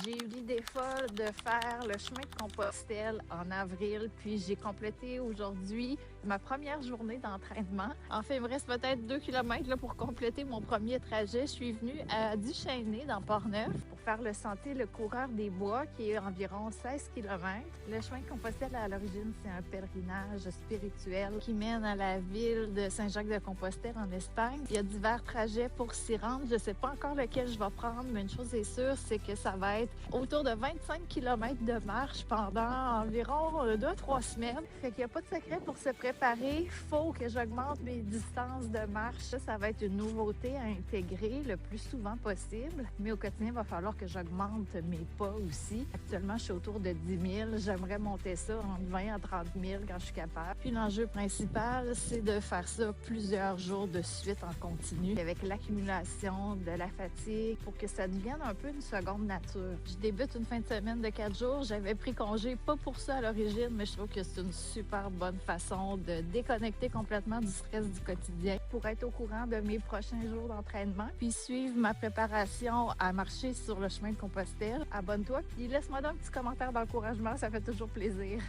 J'ai eu l'idée folle de faire le chemin de Compostelle en avril, puis j'ai complété aujourd'hui ma première journée d'entraînement. En fait, il me reste peut-être 2 km pour compléter mon premier trajet. Je suis venue à Duchesnay, dans Port-Neuf, pour faire le sentier Le Coureur des Bois, qui est environ 16 km. Le chemin de Compostelle, à l'origine, c'est un pèlerinage spirituel qui mène à la ville de Saint-Jacques-de-Compostelle, en Espagne. Il y a divers trajets pour s'y rendre. Je ne sais pas encore lequel je vais prendre, mais une chose est sûre, c'est que ça va être autour de 25 km de marche pendant environ 2-3 semaines. Fait qu'il n'y a pas de secret pour se préparer. Il faut que j'augmente mes distances de marche. Ça va être une nouveauté à intégrer le plus souvent possible. Mais au quotidien, il va falloir que j'augmente mes pas aussi. Actuellement, je suis autour de 10 000. J'aimerais monter ça entre 20 à 30 000 quand je suis capable. Puis l'enjeu principal, c'est de faire ça plusieurs jours de suite en continu avec l'accumulation de la fatigue pour que ça devienne un peu une seconde nature. Je débute une fin de semaine de 4 jours. J'avais pris congé, pas pour ça à l'origine, mais je trouve que c'est une super bonne façon de déconnecter complètement du stress du quotidien pour être au courant de mes prochains jours d'entraînement, puis suivre ma préparation à marcher sur le chemin de Compostelle. Abonne-toi, puis laisse-moi donc un petit commentaire d'encouragement, ça fait toujours plaisir.